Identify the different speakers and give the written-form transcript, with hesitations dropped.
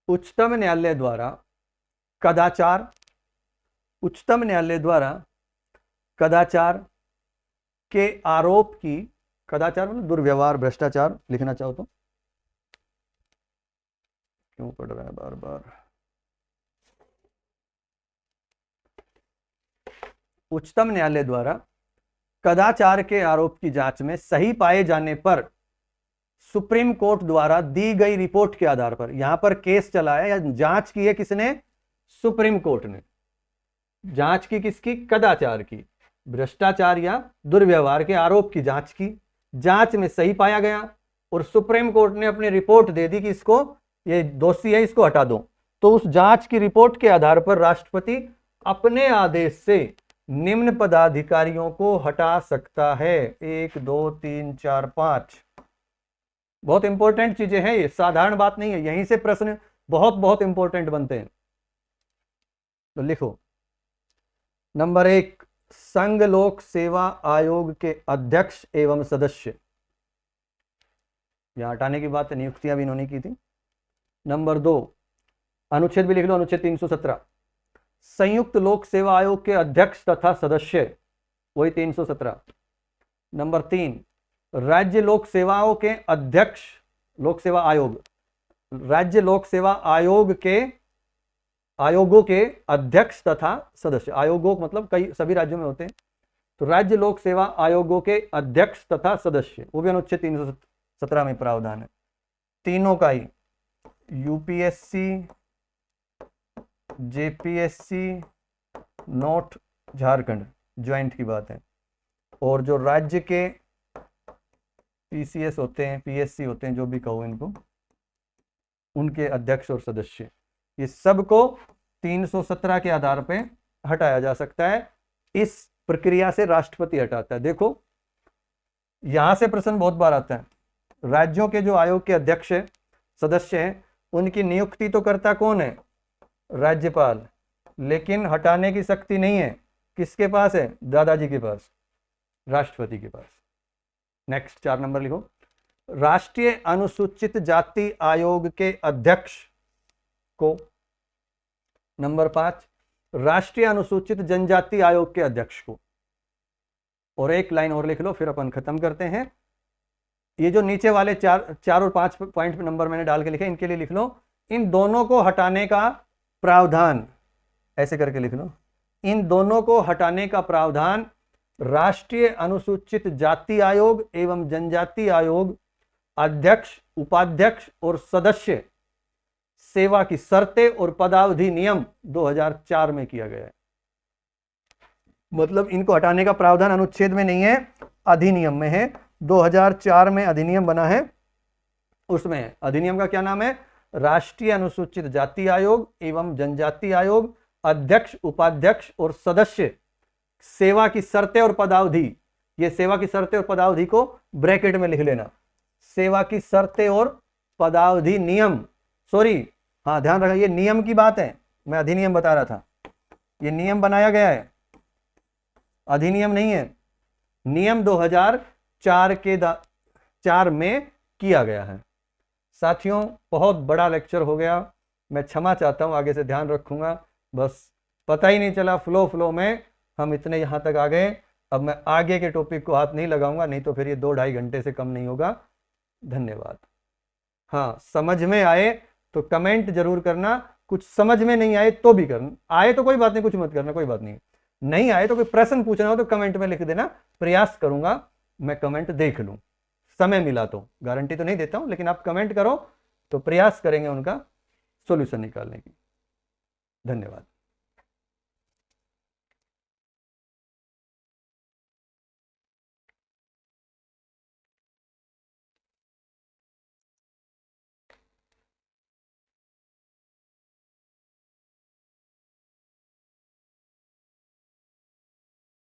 Speaker 1: उच्चतम न्यायालय द्वारा कदाचार, उच्चतम न्यायालय द्वारा कदाचार के आरोप की, कदाचार मतलब दुर्व्यवहार, भ्रष्टाचार लिखना चाहो तो, क्यों पढ़ रहा है बार बार, उच्चतम न्यायालय द्वारा कदाचार के आरोप की जांच में सही पाए जाने पर सुप्रीम कोर्ट द्वारा दी गई रिपोर्ट के आधार पर, यहां पर केस चला है या जांच की है किसने, सुप्रीम कोर्ट ने। जांच की किसकी, कदाचार की, भ्रष्टाचार या दुर्व्यवहार के आरोप की जांच की, जांच में सही पाया गया और सुप्रीम कोर्ट ने अपनी रिपोर्ट दे दी कि इसको, ये दोषी है, इसको हटा दो। तो उस जांच की रिपोर्ट के आधार पर राष्ट्रपति अपने आदेश से निम्न पदाधिकारियों को हटा सकता है। 1 2 3 4 5, बहुत इंपॉर्टेंट चीजें हैं, ये साधारण बात नहीं है, यहीं से प्रश्न बहुत बहुत इंपॉर्टेंट बनते हैं। तो लिखो, नंबर 1, संघ लोक सेवा आयोग के अध्यक्ष एवं सदस्य, यहां हटाने की बात है, नियुक्तियां भी इन्होंने की थी। नंबर 2, अनुच्छेद भी लिख लो, अनुच्छेद 317, संयुक्त लोक सेवा आयोग के अध्यक्ष तथा सदस्य, वही 317। नंबर 3, राज्य लोक सेवाओं के अध्यक्ष, लोक सेवा आयोग, राज्य लोक सेवा आयोग के, आयोगों के अध्यक्ष तथा सदस्य, आयोगों मतलब कई सभी राज्यों में होते हैं, तो राज्य लोक सेवा आयोगों के अध्यक्ष तथा सदस्य, वो भी अनुच्छेद 317 में प्रावधान है। तीनों का ही, UPSC, JPSC, north Jharkhand joint की बात है, और जो राज्य के पीसीएस होते हैं, पीएससी होते हैं, जो भी कहो इनको, उनके अध्यक्ष और सदस्य, ये सबको 317 के आधार पे हटाया जा सकता है। इस प्रक्रिया से राष्ट्रपति हटाता है। देखो, यहां से प्रश्न बहुत बार आता है, राज्यों के जो आयोग के अध्यक्ष है, सदस्य हैं, उनकी नियुक्ति तो करता कौन है, राज्यपाल, लेकिन हटाने की शक्ति नहीं है, किसके पास है, दादाजी के पास, राष्ट्रपति के पास। नेक्स्ट 4 नंबर लिखो, राष्ट्रीय अनुसूचित जाति आयोग के अध्यक्ष को। नंबर 5, राष्ट्रीय अनुसूचित जनजाति आयोग के अध्यक्ष को। और एक लाइन और लिख लो, फिर अपन खत्म करते हैं। ये जो नीचे वाले 4 और 5 पॉइंट नंबर मैंने डाल के लिखे, इनके लिए लिख लो, इन दोनों को हटाने का प्रावधान, ऐसे करके लिख लो, इन दोनों को हटाने का प्रावधान राष्ट्रीय अनुसूचित जाति आयोग एवं जनजाति आयोग अध्यक्ष, उपाध्यक्ष और सदस्य सेवा की शर्तें और पदावधि नियम 2004 में किया गया है। मतलब इनको हटाने का प्रावधान अनुच्छेद में नहीं है, अधिनियम में है। 2004 में अधिनियम बना है, उसमें है। अधिनियम का क्या नाम है, राष्ट्रीय अनुसूचित जाति आयोग एवं जनजाति आयोग अध्यक्ष, उपाध्यक्ष और सदस्य सेवा की शर्तें और पदावधि। ये सेवा की शर्तें और पदावधि को ब्रैकेट में लिख लेना, सेवा की शर्तें और पदावधि नियम, सॉरी, हाँ ध्यान रखा, ये नियम की बात है, मैं अधिनियम बता रहा था, ये नियम बनाया गया है, अधिनियम नहीं है। नियम 2004 के 4 में किया गया है। साथियों, बहुत बड़ा लेक्चर हो गया, मैं क्षमा चाहता हूं, आगे से ध्यान रखूंगा। बस पता ही नहीं चला, फ्लो में हम इतने यहां तक आ गए। अब मैं आगे के टॉपिक को हाथ नहीं लगाऊंगा, नहीं तो फिर ये 2-2.5 घंटे से कम नहीं होगा। धन्यवाद। हाँ, समझ में आए तो कमेंट जरूर करना, कुछ समझ में नहीं आए तो भी करना, आए तो कोई बात नहीं, कुछ मत करना, कोई बात नहीं, नहीं आए तो कोई प्रश्न पूछना हो तो कमेंट में लिख देना, प्रयास करूंगा मैं कमेंट देख लूं, समय मिला तो, गारंटी तो नहीं देता हूं, लेकिन आप कमेंट करो तो प्रयास करेंगे उनका सॉल्यूशन निकालने की। धन्यवाद।